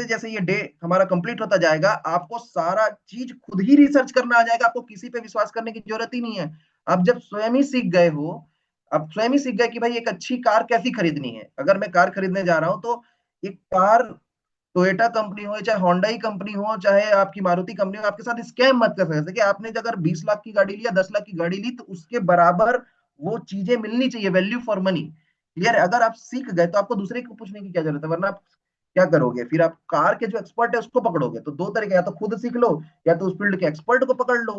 जैसे ये डे हमारा कंप्लीट होता जाएगा, आपको सारा चीज खुद ही रिसर्च करना आ जाएगा, आपको किसी पे विश्वास करने की जरूरत ही नहीं है। आप जब स्वयं ही सीख गए हो, आप स्वयं ही सीख गए कि भाई एक अच्छी कार कैसी खरीदनी है। अगर मैं कार खरीदने जा रहा हूँ तो एक कार, टोयोटा कंपनी हो चाहे होंडा कंपनी हो चाहे आपकी मारुति कंपनी हो, आपके साथ स्कैम मत कर सकते कि आपने अगर 20 लाख की गाड़ी ली या 10 लाख की गाड़ी ली तो उसके बराबर वो चीजें मिलनी चाहिए, वैल्यू फॉर मनी। क्लियर है? अगर आप सीख गए तो आपको दूसरे को पूछने की क्या जरूरत है, वरना आप क्या करोगे, फिर आप कार के जो एक्सपर्ट है उसको पकड़ोगे। तो दो तरीके, या तो खुद सीख लो या तो उस फील्ड के एक्सपर्ट को पकड़ लो।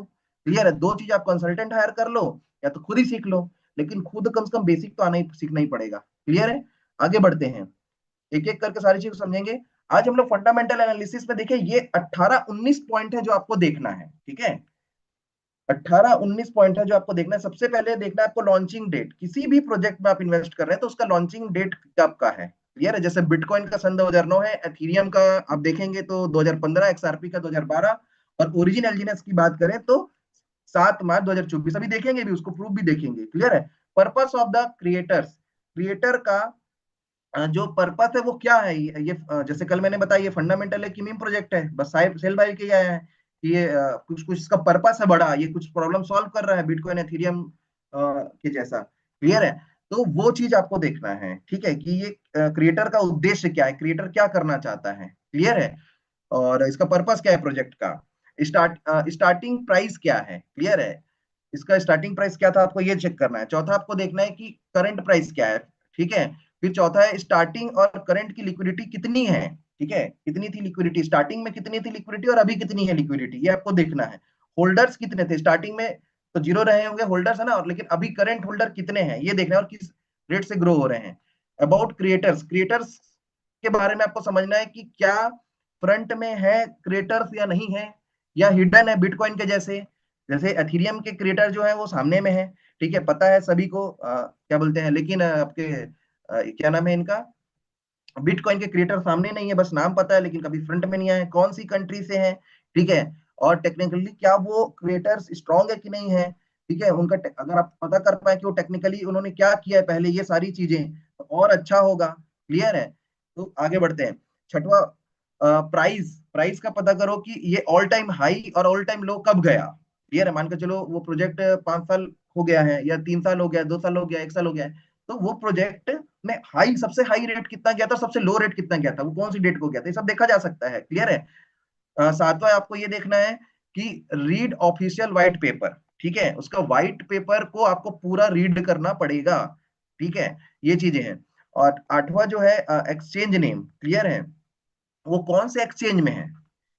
क्लियर है? दो चीज, आप कंसल्टेंट हायर कर लो या तो खुद ही सीख लो, लेकिन खुद कम से कम बेसिक तो आना ही सीखना ही पड़ेगा। क्लियर है? आगे बढ़ते हैं, एक एक करके सारी चीज समझेंगे। आज हम लोग फंडामेंटल एनालिसिस में देखिए, ये 18-19 पॉइंट है जो आपको देखना है। ठीक है, 18-19 पॉइंट है जो आपको देखना है। सबसे पहले देखना है आपको लॉन्चिंग डेट। किसी भी प्रोजेक्ट में आप इन्वेस्ट कर रहे हैं तो उसका लॉन्चिंग डेट कब का है। क्लियर है? जैसे बिटकॉइन का सन 2009 है, एथीरियम का आप देखेंगे तो 2015, एक्सआरपी का 2012, और ओरिजिन एलजीएनएस की बात करें तो 7 मार्च 2024। अभी देखेंगे भी, उसको प्रूफ भी देखेंगे। क्लियर है? Purpose of the creators, creator का जो पर्पस है वो क्या है। ये जैसे कल मैंने बताया, ये फंडामेंटल है कि मीम प्रोजेक्ट है, बस सेल बाय के आया है कि ये कुछ कुछ इसका पर्पस है बड़ा, ये कुछ प्रॉब्लम सॉल्व कर रहा है बिटकॉइन एथीरियम के जैसा। क्लियर है? तो वो चीज आपको देखना है। ठीक है, कि ये क्रिएटर का उद्देश्य क्या है, क्रिएटर क्या करना चाहता है। क्लियर है? और इसका पर्पस क्या है प्रोजेक्ट का। स्टार्टिंग प्राइस क्या है। क्लियर है? इसका स्टार्टिंग प्राइस क्या था, आपको ये चेक करना है। चौथा आपको देखना है कि करंट प्राइस क्या है। ठीक है, फिर चौथा है स्टार्टिंग और करंट की लिक्विडिटी कितनी है। ठीक है, कितनी थी लिक्विडिटी, स्टार्टिंग में कितनी थी लिक्विडिटी और अभी कितनी है लिक्विडिटी, ये आपको देखना है। होल्डर्स कितने थे स्टार्टिंग में, तो जीरो रहे होंगे होल्डर्स, है ना, और लेकिन अभी करंट होल्डर कितने हैं ये देखना है, और किस रेट से ग्रो हो रहे हैं। अबाउट क्रिएटर्स, क्रिएटर्स के बारे में आपको समझना है कि क्या फ्रंट में है क्रिएटर्स या नहीं है, या हिडन है बिटकॉइन के जैसे। जैसे एथीरियम के क्रिएटर जो है वो सामने में है, ठीक है, पता है सभी को क्या बोलते हैं, लेकिन आपके क्या नाम है इनका, बिटकॉइन के क्रिएटर सामने नहीं है, बस नाम पता है लेकिन कभी फ्रंट में नहीं आए, कौन सी कंट्री से है। ठीक है, और टेक्निकली क्या वो क्रिएटर्स स्ट्रांग है कि नहीं है। ठीक है, उनका अगर आप पता कर पाए कि वो टेक्निकली उन्होंने क्या किया है पहले, ये सारी चीजें, तो और अच्छा होगा। क्लियर है? तो आगे बढ़ते हैं। छठवा, प्राइस, प्राइस का पता करो कि ये ऑल टाइम हाई और ऑल टाइम लो कब गया। क्लियर है? मान के चलो वो प्रोजेक्ट 5 साल हो गया है, या 3 साल हो गया, 2 साल हो गया, 1 साल हो गया है, तो वो प्रोजेक्ट में हाई, सबसे हाई रेट कितना गया था, सबसे लो रेट कितना गया था, वो कौन सी डेट को गया था, ये सब देखा जा सकता है। क्लियर है? सातवां आपको ये देखना है कि रीड ऑफिशियल व्हाइट पेपर। ठीक है, उसका व्हाइट पेपर को आपको पूरा रीड करना पड़ेगा। ठीक है, ये चीजें हैं। और आठवां जो है एक्सचेंज नेम। क्लियर है? वो कौन से एक्सचेंज में है।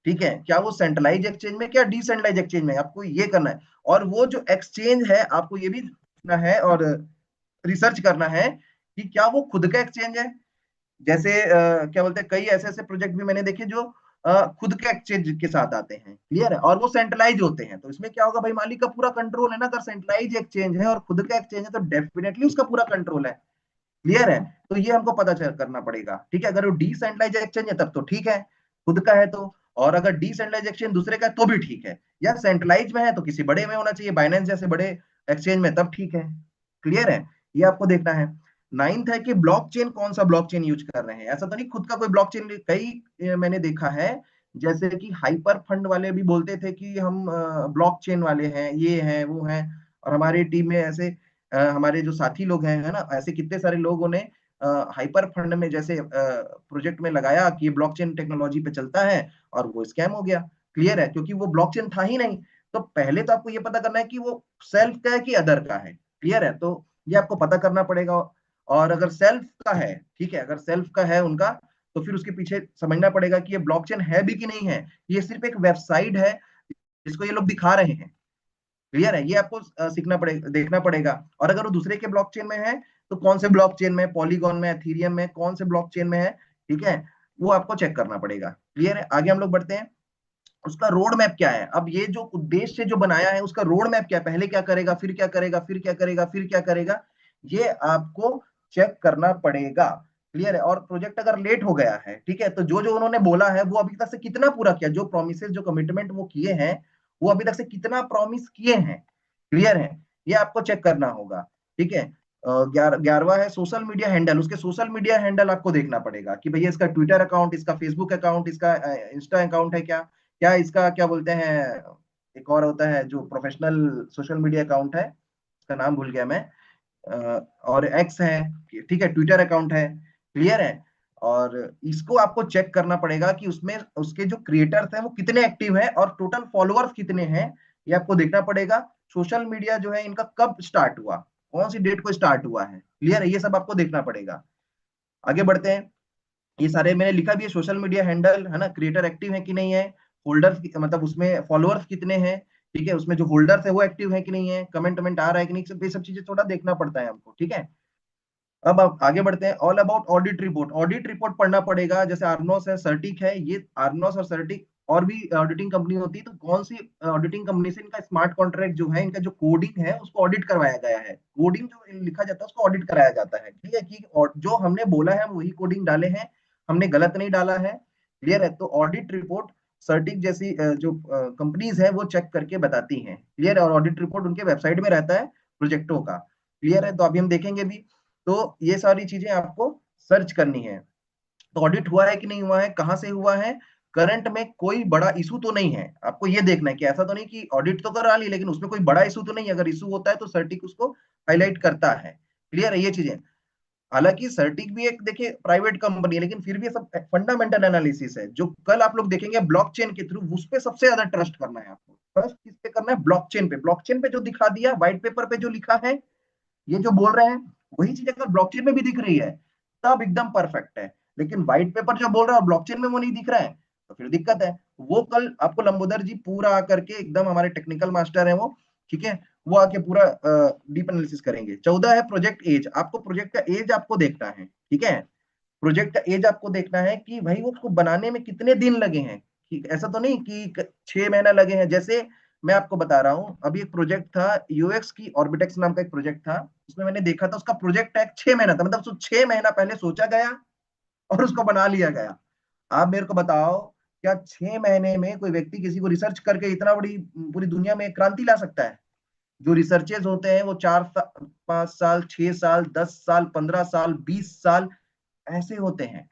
ठीक है, क्या वो सेंट्रलाइज एक्सचेंज में, क्या डिसेंट्रलाइज एक्सचेंज में, आपको ये करना है। और वो जो एक्सचेंज है आपको ये भी देखना है और रिसर्च करना है कि क्या वो खुद का एक्सचेंज है। जैसे क्या बोलते हैं, कई ऐसे ऐसे प्रोजेक्ट भी मैंने देखे जो खुद के एक्सचेंज के साथ आते हैं। क्लियर है? और वो सेंट्रलाइज होते हैं, तो इसमें क्या होगा भाई, मालिक का पूरा कंट्रोल है ना। अगर सेंट्रलाइज एक्सचेंज है और खुद का एक्सचेंज है तो डेफिनेटली उसका पूरा कंट्रोल है। क्लियर है? तो ये हमको पता चल करना पड़ेगा। ठीक है, अगर वो डिसेंट्रलाइज एक्सचेंज है तब तो ठीक है, खुद का है तो। और अगर डिसेंट्रलाइज एक्सचेंज दूसरे का है तो भी ठीक है, या सेंट्रलाइज में है तो किसी बड़े में होना चाहिए, बाइनेंस जैसे बड़े एक्सचेंज में, तब ठीक है। क्लियर है? ये आपको देखना है। नाइन्थ है कि ब्लॉकचेन, कौन सा ब्लॉकचेन यूज कर रहे हैं। ऐसा तो नहीं खुद का कोई ब्लॉकचेन, कई मैंने देखा है, जैसे कि हाइपर फंड वाले भी बोलते थे कि हम ब्लॉकचेन वाले हैं, ये हैं वो हैं। और हमारी टीम में ऐसे हमारे जो साथी लोग हैं, है ना, ऐसे कितने सारे लोगों ने हाइपर फंड में जैसे प्रोजेक्ट में लगाया कि ये ब्लॉकचेन टेक्नोलॉजी पे चलता है, और वो स्कैम हो गया। क्लियर है? क्योंकि वो ब्लॉकचेन था ही नहीं। तो पहले तो आपको ये पता करना है कि वो सेल्फ का है कि अदर का है। क्लियर है? तो ये आपको पता करना पड़ेगा। और अगर सेल्फ का है, ठीक है, अगर सेल्फ का है उनका, तो फिर उसके पीछे समझना पड़ेगा कि ये ब्लॉकचेन है भी कि नहीं है, ये सिर्फ एक वेबसाइट है जिसको ये लोग दिखा रहे हैं। क्लियर है? ये आपको सीखना पड़ेगा, देखना पड़ेगा। और अगर वो दूसरे के ब्लॉकचेन में है तो कौन से ब्लॉकचेन में, पॉलीगॉन में, एथीरियम में, कौन से ब्लॉकचेन में है। ठीक है, वो आपको चेक करना पड़ेगा। क्लियर है? आगे हम लोग बढ़ते हैं। उसका रोड मैप क्या है। अब ये जो उद्देश्य जो बनाया है उसका रोड मैप क्या है, पहले क्या करेगा, फिर क्या करेगा, फिर क्या करेगा, फिर क्या करेगा, ये आपको चेक करना पड़ेगा। क्लियर है? और प्रोजेक्ट अगर लेट हो गया है, ठीक है, तो जो जो उन्होंने बोला है वो अभी तक से कितना पूरा किया, जो प्रोमिस, जो कमिटमेंट वो किए हैं, वो अभी तक से कितना प्रॉमिस किए हैं। क्लियर है? ये आपको चेक करना होगा। ठीक है, ग्यारहवा है सोशल मीडिया हैंडल। उसके सोशल मीडिया हैंडल आपको देखना पड़ेगा कि भैया इसका ट्विटर अकाउंट, इसका फेसबुक अकाउंट, इसका इंस्टा अकाउंट है क्या, क्या इसका क्या बोलते हैं, एक और होता है जो प्रोफेशनल सोशल मीडिया अकाउंट है, उसका नाम भूल गया मैं, और एक्स है, ठीक है, ट्विटर अकाउंट है, क्लियर है। और इसको आपको चेक करना पड़ेगा कि उसमें उसके जो क्रिएटर्स हैं वो कितने एक्टिव हैं और टोटल फॉलोअर्स कितने हैं, ये आपको देखना पड़ेगा। सोशल मीडिया जो है इनका कब स्टार्ट हुआ, कौन सी डेट को स्टार्ट हुआ है, क्लियर है, ये सब आपको देखना पड़ेगा। आगे बढ़ते हैं। ये सारे मैंने लिखा भी है, सोशल मीडिया हैंडल है ना, क्रिएटर एक्टिव है कि नहीं है, होल्डर्स मतलब उसमें फॉलोअर्स कितने हैं, ठीक है, उसमें जो होल्डर्स है वो एक्टिव है कि नहीं है, कमेंट वमेंट आ रहा है कि नहीं, ये सब चीजें थोड़ा देखना पड़ता है हमको, ठीक है। अब आप आगे बढ़ते हैं। All about audit report, audit report पढ़ना पड़ेगा। जैसे आर्नोस है, सर्टिक है, ये आर्नोस और सर्टिक और भी ऑडिटिंग कंपनी होती है, तो कौन सी ऑडिटिंग कंपनी से इनका स्मार्ट कॉन्ट्रैक्ट जो है, इनका जो कोडिंग है उसको ऑडिट करवाया गया है। कोडिंग जो लिखा जाता है उसको ऑडिट कराया जाता है, ठीक है, कि जो हमने बोला है हम वही कोडिंग डाले हैं, हमने गलत नहीं डाला है, क्लियर है। तो ऑडिट रिपोर्ट सर्टिक जैसी जो कंपनीज है वो चेक करके बताती हैं, क्लियर है, और ऑडिट रिपोर्ट उनके वेबसाइट में रहता है प्रोजेक्टों का, क्लियर है। तो अभी हम देखेंगे भी। तो ये सारी चीजें आपको सर्च करनी है। तो ऑडिट हुआ है कि नहीं हुआ है, कहां से हुआ है, करंट में कोई बड़ा इशू तो नहीं है, आपको ये देखना है कि ऐसा तो नहीं कि ऑडिट तो करा ली लेकिन उसमें कोई बड़ा इशू तो नहीं है। अगर इशू होता है तो सर्टिक उसको हाईलाइट करता है, क्लियर है ये चीजें। हालांकि सर्टिक भी एक देखिए प्राइवेट कंपनी है, लेकिन फिर भी सब फंडामेंटल एनालिसिस है जो कल आप लोग देखेंगे ब्लॉकचेन के थ्रू, उस पे सबसे ज्यादा ट्रस्ट करना है आपको। ट्रस्ट किस पे करना है, ब्लॉकचेन पे। ब्लॉकचेन पे जो दिखा दिया व्हाइट पेपर पे जो लिखा है, ये जो बोल रहे हैं वही चीज अगर ब्लॉकचेन में भी दिख रही है तब एकदम परफेक्ट है। लेकिन व्हाइट पेपर जो बोल रहा है ब्लॉकचेन में वो नहीं दिख रहा है तो फिर दिक्कत है। वो कल आपको लंबोदर जी पूरा आकर के, एकदम हमारे टेक्निकल मास्टर है वो, ठीक है, वो आके पूरा डीप एनालिसिस करेंगे। 14 है प्रोजेक्ट एज। आपको प्रोजेक्ट का एज आपको देखना है, ठीक है, प्रोजेक्ट का एज आपको देखना है कि भाई वो उसको बनाने में कितने दिन लगे हैं। ठीक, ऐसा तो नहीं कि 6 महीना लगे हैं। जैसे मैं आपको बता रहा हूँ, अभी एक प्रोजेक्ट था यूएक्स की, ऑर्बिटेक्स नाम का एक प्रोजेक्ट था, उसमें मैंने देखा था उसका प्रोजेक्ट टैग 6 महीना था, मतलब उसको 6 महीना पहले सोचा गया और उसको बना लिया गया। आप मेरे को बताओ, क्या 6 महीने में कोई व्यक्ति किसी को रिसर्च करके इतना बड़ी पूरी दुनिया में क्रांति ला सकता है। जो रिसर्चेज होते हैं वो 4 5 साल, 6 साल, 10 साल, 15 साल, 20 साल ऐसे होते हैं,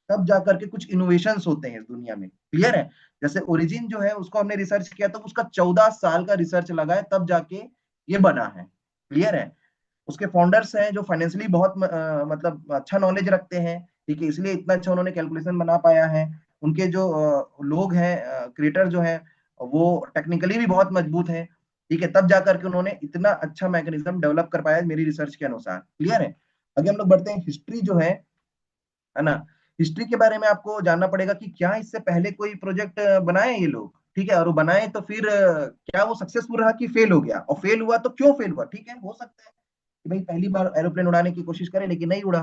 तब जाकर के कुछ इनोवेशंस होते हैं इस दुनिया में, क्लियर है। जैसे ओरिजिन जो है उसको हमने रिसर्च किया तो उसका 14 साल का रिसर्च लगा है तब जाके ये बना है, क्लियर है। उसके फाउंडर्स हैं जो फाइनेंशियली बहुत मतलब अच्छा नॉलेज रखते हैं, ठीक है, इसलिए इतना अच्छा उन्होंने कैलकुलेशन बना पाया है। उनके जो लोग हैं, क्रिएटर जो है, वो टेक्निकली भी बहुत मजबूत है, ठीक है, तब जाकर के उन्होंने इतना अच्छा मैकेनिज्म डेवलप कर पाया मेरी रिसर्च के अनुसार, क्लियर है। आगे हम लोग बढ़ते हैं। हिस्ट्री जो है ना, हिस्ट्री के बारे में आपको जानना पड़ेगा कि क्या इससे पहले कोई प्रोजेक्ट बनाए ये लोग, ठीक है, और वो बनाए तो फिर क्या वो सक्सेसफुल रहा कि फेल हो गया, और फेल हुआ तो क्यों फेल हुआ। ठीक है, हो सकता है कि भाई पहली बार एरोप्लेन उड़ाने की कोशिश करे लेकिन नहीं उड़ा,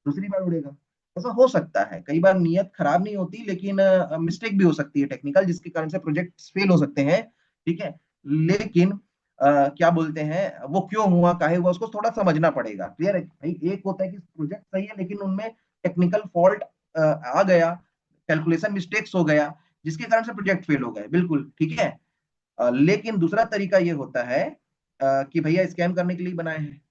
दूसरी बार उड़ेगा, ऐसा हो सकता है। कई बार नियत खराब नहीं होती लेकिन मिस्टेक भी हो सकती है टेक्निकल, जिसके कारण से प्रोजेक्ट फेल हो सकते हैं, ठीक है। लेकिन क्या बोलते हैं वो क्यों हुआ, काहे हुआ, उसको थोड़ा समझना पड़ेगा, क्लियर है भाई। एक होता है कि प्रोजेक्ट सही है लेकिन उनमें टेक्निकल फॉल्ट आ गया, कैलकुलेशन मिस्टेक्स हो गया, जिसके कारण से प्रोजेक्ट फेल हो गए, बिल्कुल ठीक है। लेकिन दूसरा तरीका ये होता है कि भैया स्कैम करने के लिए बनाए हैं,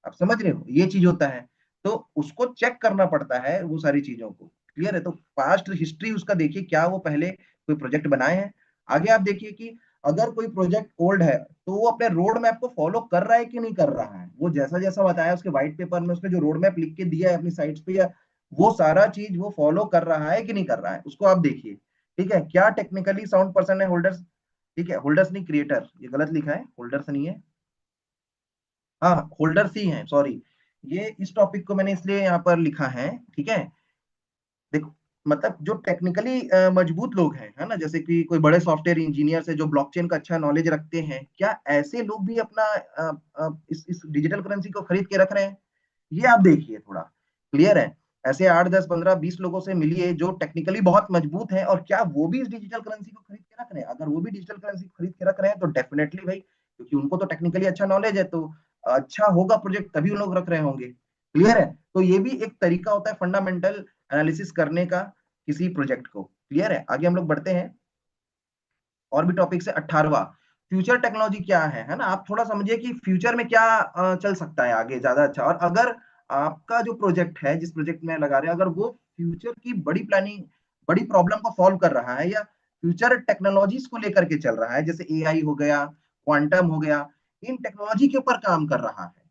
आप समझ रहे हो, ये चीज होता है। तो उसको चेक करना पड़ता है वो सारी चीजों को, क्लियर है। तो पास्ट हिस्ट्री उसका देखिए, क्या वो पहले कोई प्रोजेक्ट बनाए हैं। आगे आप देखिए कि अगर कोई प्रोजेक्ट ओल्ड है तो वो अपने रोड मैप को फॉलो कर रहा है कि नहीं कर रहा है, वो जैसा जैसा बताया उसके व्हाइट पेपर में, उसने जो रोड मैप लिख के दिया है अपनी साइट्स पे, या वो सारा चीज वो फॉलो कर रहा है कि नहीं कर रहा है, उसको आप देखिए, ठीक है। क्या टेक्निकली साउंड पर्सन है होल्डर्स, ठीक है, होल्डर्स नहीं क्रिएटर, ये गलत लिखा है, होल्डर्स नहीं है, हाँ होल्डर्स ही है, सॉरी। ये इस टॉपिक को मैंने इसलिए यहाँ पर लिखा है, ठीक है। देखो, मतलब जो टेक्निकली मजबूत लोग हैं, है ना, जैसे कि कोई बड़े सॉफ्टवेयर इंजीनियर है जो ब्लॉकचेन का अच्छा नॉलेज रखते हैं, क्या ऐसे लोग भी अपना इस डिजिटल करेंसी को खरीद के रख रहे हैं, ये आप देखिए थोड़ा, क्लियर है। ऐसे 8 10 15 20 लोगों से मिलिए जो टेक्निकली बहुत मजबूत हैं, और क्या वो भी इस डिजिटल करेंसी को खरीद के रख रहे हैं। अगर वो भी डिजिटल करेंसी को खरीद के रख रहे हैं तो डेफिनेटली भाई, क्योंकि उनको तो टेक्निकली अच्छा नॉलेज है, तो अच्छा होगा प्रोजेक्ट, तभी उन लोग रख रहे होंगे, क्लियर है। तो ये भी एक तरीका होता है फंडामेंटल एनालिसिस करने का किसी प्रोजेक्ट को, क्लियर है। आगे हम लोग बढ़ते हैं और भी टॉपिक से। 18वां फ्यूचर टेक्नोलॉजी क्या है ना, आप थोड़ा समझिए कि फ्यूचर में क्या चल सकता है आगे ज्यादा अच्छा। और अगर आपका जो प्रोजेक्ट है, जिस प्रोजेक्ट में लगा रहे हैं, अगर वो फ्यूचर की बड़ी प्लानिंग, बड़ी प्रॉब्लम को सॉल्व कर रहा है, या फ्यूचर टेक्नोलॉजीज को लेकर के चल रहा है, जैसे एआई हो गया, क्वांटम हो गया, इन टेक्नोलॉजी के ऊपर काम कर रहा है,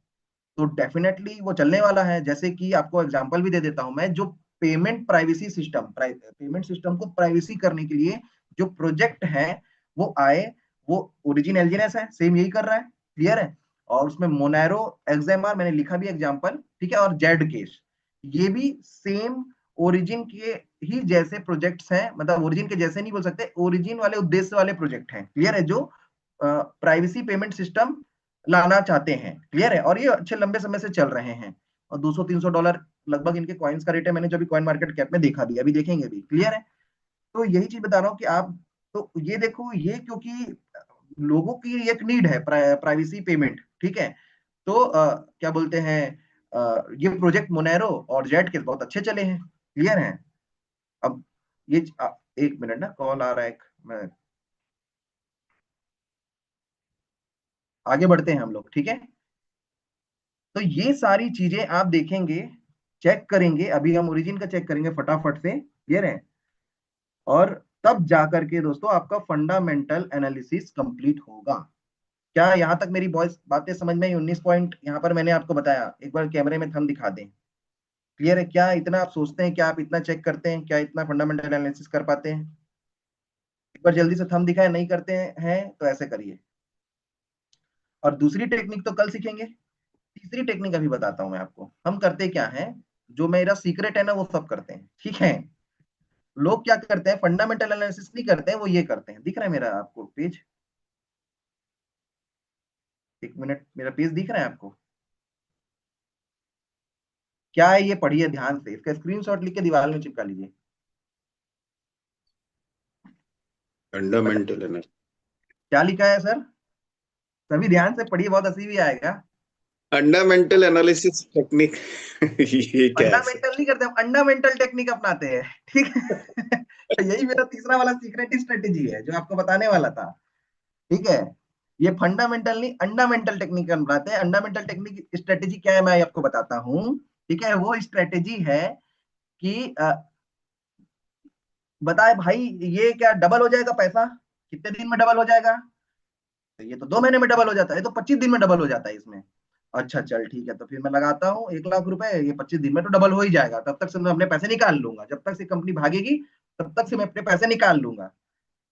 तो डेफिनेटली वो चलने वाला है। जैसे कि आपको एग्जांपल भी दे देता हूं मैं, जो payment privacy system, payment system को प्राइवेसी करने के लिए जो प्रोजेक्ट है वो आए, वो ओरिजिन एलजीएनएस है, सेम यही कर रहा है, क्लियर है। और उसमें मोनेरो, एक्सएमआर मैंने लिखा भी एग्जांपल, ठीक है, और जेड केस, ये भी सेम ओरिजिन के ही जैसे प्रोजेक्ट्स हैं, मतलब ओरिजिन के जैसे नहीं बोल सकते, ओरिजिन वाले उद्देश्य वाले प्रोजेक्ट हैं, क्लियर है, जो प्राइवेसी पेमेंट सिस्टम लाना चाहते हैं, क्लियर है। और ये अच्छे लंबे समय से चल रहे हैं, और $200-300 लगभग इनके कॉइन्स का रेट है, मैंने जो अभी कॉइन मार्केट कैप में देखा भी, अभी देखेंगे भी, क्लियर है। तो यही चीज बता रहा हूँ कि आप, तो ये देखो, ये क्योंकि लोगों की एक नीड है प्राइवेसी पेमेंट, ठीक है। तो क्या बोलते हैं, ये प्रोजेक्ट मोनेरो और जेट के बहुत अच्छे चले हैं, क्लियर है। अब ये एक मिनट ना, कॉल आ रहा है एक, मैं आगे बढ़ते हैं हम लोग, ठीक है। तो ये सारी चीजें आप देखेंगे, चेक करेंगे, अभी हम ओरिजिन का चेक करेंगे फटाफट से, क्लियर है। और तब जाकर के दोस्तों आपका फंडामेंटल एनालिसिस कंप्लीट होगा। क्या यहां तक मेरी वॉइस बातें समझ में आई? 19 पॉइंट यहां पर मैंने आपको बताया, एक बार कैमरे में थंब दिखा दें, क्लियर है। क्या इतना आप सोचते हैं, क्या आप इतना चेक करते हैं, क्या इतना फंडामेंटल एनालिसिस कर पाते हैं? एक बार जल्दी से थंब दिखाए, नहीं करते हैं तो ऐसे करिए। और दूसरी टेक्निक तो कल सीखेंगे, तीसरी टेक्निक अभी बताता हूं मैं आपको। हम करते क्या है, जो मेरा सीक्रेट है ना, वो सब करते हैं, ठीक है। लोग क्या करते हैं, फंडामेंटल एनालिसिस नहीं करते हैं, वो ये करते हैं, दिख रहा है मेरा आपको पेज? एक मिनट, मेरा पेज दिख रहा है आपको? क्या है ये, पढ़िए ध्यान से, इसका स्क्रीनशॉट लिख के दीवार में चिपका लीजिए। Fundamental analysis. क्या लिखा है सर? सभी ध्यान से पढ़िए, बहुत हंसी भी आएगा। Fundamental analysis technique. ये क्या है फंडामेंटल सर? नहीं करते हम, अंडामेंटल टेक्निक अपनाते हैं, ठीक है। तो यही मेरा तीसरा वाला सीक्रेट स्ट्रेटेजी है जो आपको बताने वाला था, ठीक है। ये फंडामेंटल नहीं, अंडामेंटल टेक्निक अपनाते हैं। अंडामेंटल टेक्निक स्ट्रेटेजी क्या है, मैं आपको बताता हूँ, ठीक है। वो स्ट्रेटेजी है कि बताए भाई, ये क्या डबल हो जाएगा पैसा? कितने दिन में डबल हो जाएगा? तो ये तो 2 महीने में डबल हो जाता है, ये तो 25 दिन में डबल हो जाता है इसमें। अच्छा चल ठीक है, तो फिर मैं लगाता हूँ 1 लाख रुपए, ये 25 दिन में तो डबल हो ही जाएगा, तब तक से मैं अपने पैसे निकाल लूंगा, जब तक से कंपनी भागेगी तब तक से मैं अपने पैसे निकाल लूंगा,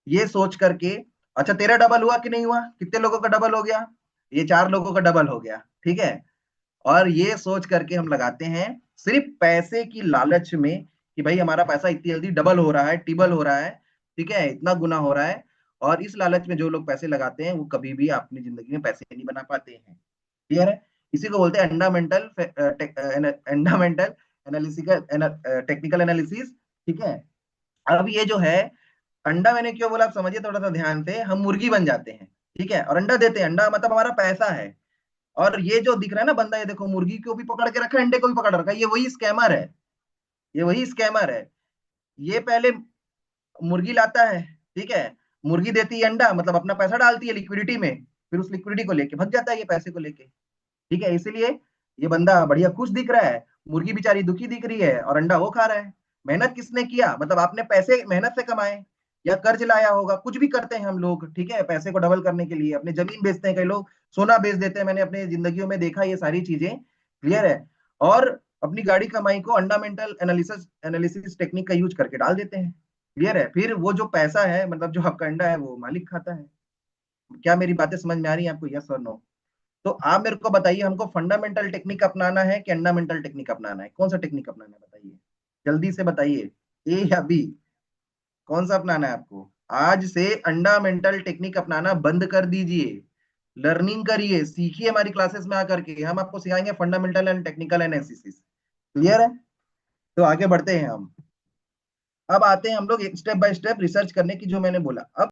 ये सोच करके। अच्छा तेरा डबल हुआ कि नहीं हुआ? कितने लोगों का डबल हो गया? ये 4 लोगों का डबल हो गया, ठीक है। और ये सोच करके हम लगाते हैं सिर्फ पैसे की लालच में, कि भाई हमारा पैसा इतनी जल्दी डबल हो रहा है, टिबल हो रहा है, ठीक है, इतना गुना हो रहा है। और इस लालच में जो लोग पैसे लगाते हैं वो कभी भी अपनी जिंदगी में पैसे नहीं बना पाते हैं, क्लियर है। इसी को बोलते हैं अंडामेंटल, अंडामेंटल एनालिसिकल, टेक्निकल एनालिसिस, ठीक है। अब ये जो है अंडा, मैंने क्यों बोला आप समझिए थोड़ा सा ध्यान से, हम मुर्गी बन जाते हैं, ठीक है, और अंडा देते हैं, अंडा मतलब हमारा पैसा है। और ये जो दिख रहा है ना बंदा, ये देखो मुर्गी को भी पकड़ के रखा है, अंडे को भी पकड़ रखा है, ये वही स्कैमर है, ये वही स्कैमर है। ये पहले मुर्गी लाता है, ठीक है, मुर्गी देती है अंडा, मतलब अपना पैसा डालती है लिक्विडिटी में, फिर उस लिक्विडिटी को लेके भग जाता है ये पैसे को लेके, ठीक है। इसीलिए ये बंदा बढ़िया खुश दिख रहा है, मुर्गी बेचारी दुखी दिख रही है, और अंडा वो खा रहा है। मेहनत किसने किया, मतलब आपने पैसे मेहनत से कमाए या कर्ज लाया होगा, कुछ भी करते हैं हम लोग, ठीक है, पैसे को डबल करने के लिए अपनी जमीन बेचते हैं, कई लोग सोना बेच देते हैं, मैंने अपने जिंदगियों में देखा ये सारी चीजें, क्लियर है। और अपनी गाड़ी कमाई को अंडामेंटल एनालिसिस एनालिसिस टेक्निक का यूज करके डाल देते हैं, क्लियर है। फिर वो जो पैसा है, मतलब जो आपका अंडा है, वो मालिक खाता है। क्या मेरी बातें समझ में आ रही है आपको, यस और नो? तो आप मेरे को बताइए, हमको फंडामेंटल टेक्निक अपनाना है कि अंडामेंटल टेक्निक अपनाना है? कौन सा टेक्निक अपनाना है बताइए, जल्दी से बताइए, ए या बी? कौन सा अपनाना है आपको? आज से अंडामेंटल टेक्निक अपनाना बंद कर दीजिए, लर्निंग करिए, सीखिए हमारी क्लासेस में आकर के, हम आपको सिखाएंगे fundamental and technical analysis, clear है। तो आगे बढ़ते हैं हम, अब आते हैं हम लोग स्टेप बाय स्टेप रिसर्च करने की, जो मैंने बोला। अब